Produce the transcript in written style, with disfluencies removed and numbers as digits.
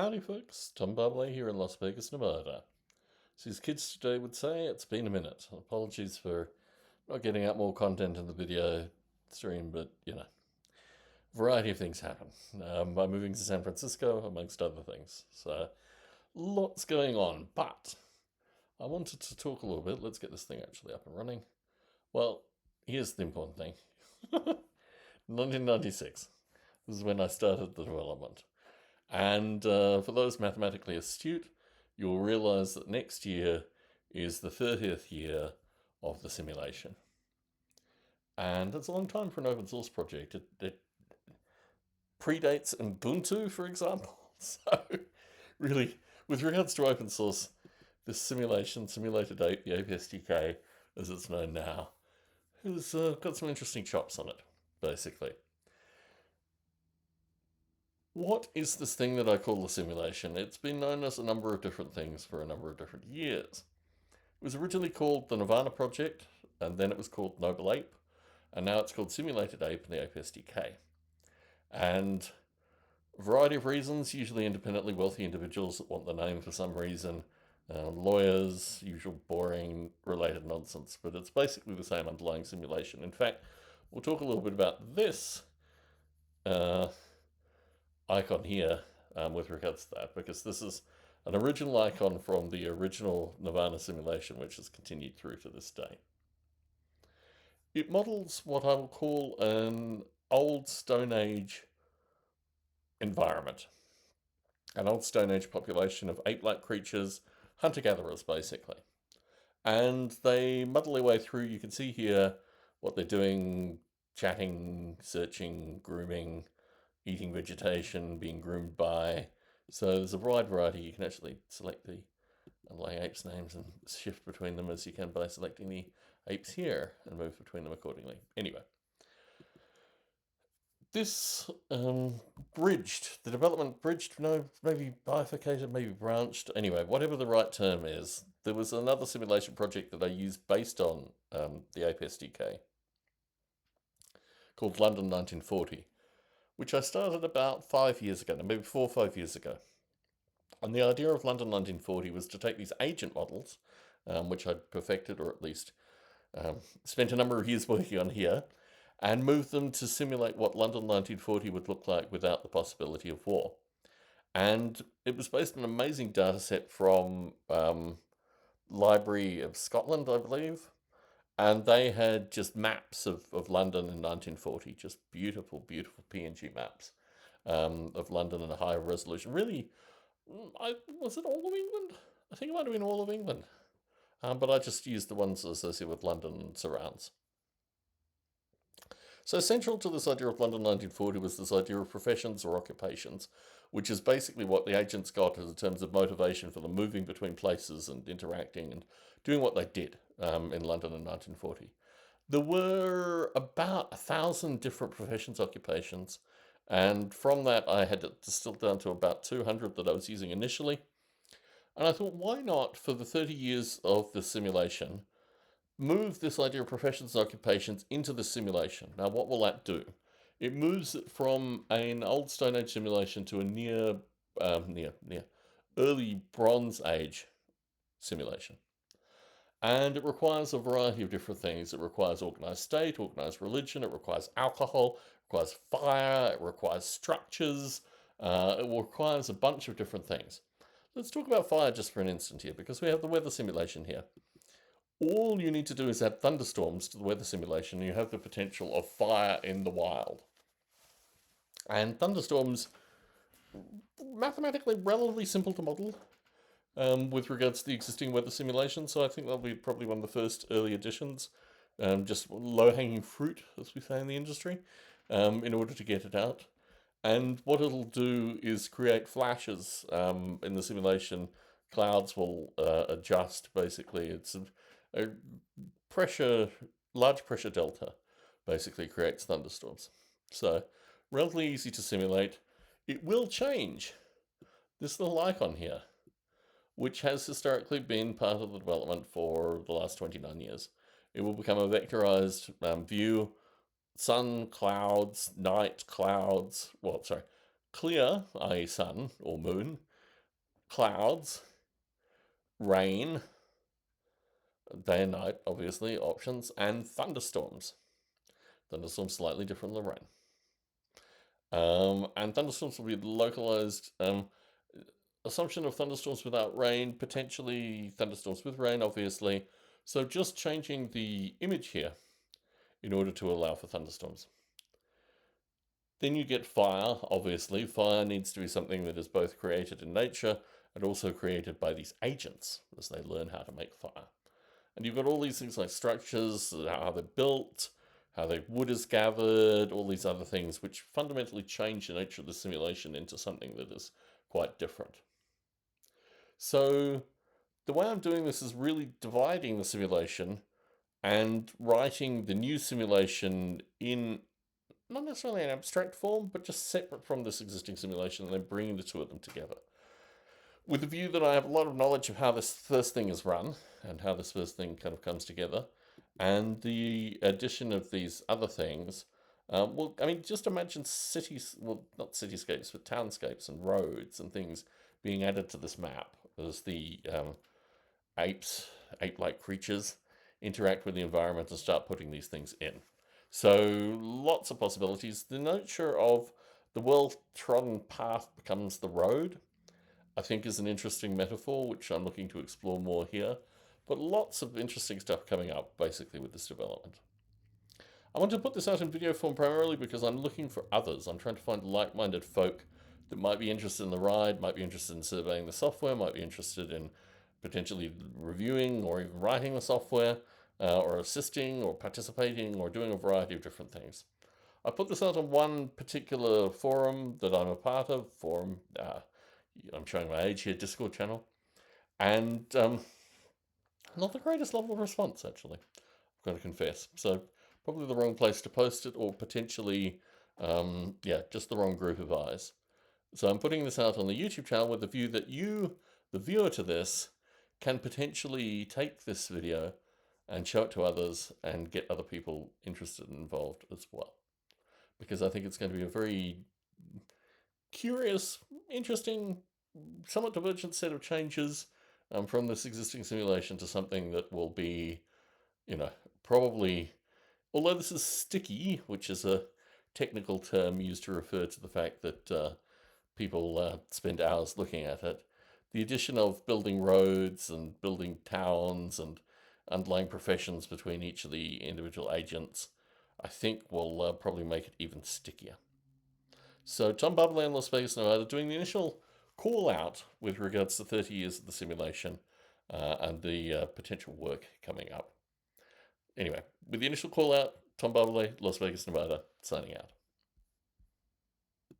Howdy folks, Tom Barbalet here in Las Vegas, Nevada. So as kids today would say, it's been a minute. Apologies for not getting out more content in the video stream, but a variety of things happen. I'm moving to San Francisco, amongst other things. So lots going on, but I wanted to talk a little bit. Let's get this thing actually up and running. Well, here's the important thing. 1996. This is when I started the development. And for those mathematically astute, you'll realize that next year is the 30th year of the simulation. And that's a long time for an open source project. It predates Ubuntu, for example. So, really, with regards to open source, this simulation, Simulated 8, the APSDK, as it's known now, has got some interesting chops on it, basically. What is this thing that I call the simulation? It's been known as a number of different things for a number of different years. It was originally called the Nirvana Project, and then it was called Noble Ape, and now it's called Simulated Ape in the APSDK. And a variety of reasons, usually independently wealthy individuals that want the name for some reason, lawyers, usual boring related nonsense, but it's basically the same underlying simulation. In fact, we'll talk a little bit about this icon here with regards to that, because this is an original icon from the original Nirvana simulation, which has continued through to this day. It models what I will call an old Stone Age environment. An old Stone Age population of ape-like creatures, hunter-gatherers basically. And they muddle their way through. You can see here what they're doing: chatting, searching, grooming, eating vegetation, being groomed by. So there's a wide variety. You can actually select the underlying apes' names and shift between them as you can by selecting the apes here and move between them accordingly. Anyway, this the development bridged, no, maybe bifurcated, maybe branched. Anyway, whatever the right term is, there was another simulation project that I used based on the APSDK called London 1940. Which I started about 5 years ago, maybe 4 or 5 years ago. And the idea of London 1940 was to take these agent models, which I'd perfected, or at least spent a number of years working on here, and move them to simulate what London 1940 would look like without the possibility of war. And it was based on an amazing data set from Library of Scotland, I believe. And they had just maps of London in 1940, just beautiful, beautiful PNG maps of London in a high resolution. Really, was it all of England? I think it might have been all of England. But I just used the ones associated with London and surrounds. So central to this idea of London 1940 was this idea of professions or occupations, which is basically what the agents got in terms of motivation for them moving between places and interacting and doing what they did in London in 1940. There were about 1,000 different professions, occupations, and from that I had it distilled down to about 200 that I was using initially. And I thought, why not, for the 30 years of the simulation, move this idea of professions and occupations into the simulation? Now, what will that do? It moves it from an old Stone Age simulation to a near early Bronze Age simulation. And it requires a variety of different things. It requires organized state, organized religion, it requires alcohol, it requires fire, it requires structures, it requires a bunch of different things. Let's talk about fire just for an instant here, because we have the weather simulation here. All you need to do is add thunderstorms to the weather simulation, and you have the potential of fire in the wild. And thunderstorms, mathematically relatively simple to model with regards to the existing weather simulation, so I think that'll be probably one of the first early additions, just low-hanging fruit, as we say in the industry, in order to get it out. And what it'll do is create flashes in the simulation. Clouds will adjust, basically. It's a large pressure delta, basically creates thunderstorms. So, relatively easy to simulate. It will change. This little icon here, which has historically been part of the development for the last 29 years. It will become a vectorized view. Sun, clouds, night, clouds, clear, i.e. sun or moon, clouds, rain, day and night, obviously, options, and thunderstorms. Thunderstorms slightly different than rain. And thunderstorms will be localized. Assumption of thunderstorms without rain, potentially thunderstorms with rain, obviously. So just changing the image here in order to allow for thunderstorms. Then you get fire, obviously. Fire needs to be something that is both created in nature and also created by these agents as they learn how to make fire. And you've got all these things like structures, how they're built, how the wood is gathered, all these other things which fundamentally change the nature of the simulation into something that is quite different. So the way I'm doing this is really dividing the simulation and writing the new simulation in not necessarily an abstract form, but just separate from this existing simulation and then bringing the two of them together. With the view that I have a lot of knowledge of how this first thing is run and how this first thing kind of comes together, and the addition of these other things. Well, I mean, just imagine cities, well, not cityscapes, but townscapes and roads and things being added to this map as the ape-like creatures interact with the environment and start putting these things in. So lots of possibilities. The nature of the well-trodden path becomes the road, I think, is an interesting metaphor, which I'm looking to explore more here. But lots of interesting stuff coming up, basically, with this development. I want to put this out in video form primarily because I'm looking for others. I'm trying to find like-minded folk that might be interested in the ride, might be interested in surveying the software, might be interested in potentially reviewing or even writing the software, or assisting or participating or doing a variety of different things. I put this out on one particular forum that I'm a part of, I'm showing my age here, Discord channel, and not the greatest level of response, actually, I've got to confess. So probably the wrong place to post it, or potentially, just the wrong group of eyes. So I'm putting this out on the YouTube channel with the view that you, the viewer to this, can potentially take this video and show it to others and get other people interested and involved as well. Because I think it's going to be a very curious, interesting, somewhat divergent set of changes from this existing simulation to something that will be, probably, although this is sticky, which is a technical term used to refer to the fact that people spend hours looking at it, the addition of building roads and building towns and underlying professions between each of the individual agents, I think will probably make it even stickier. So Tom Barbalet in Las Vegas, Nevada, doing the initial call out with regards to 30 years of the simulation and the potential work coming up. Anyway, with the initial call out, Tom Barbalet, Las Vegas, Nevada, signing out.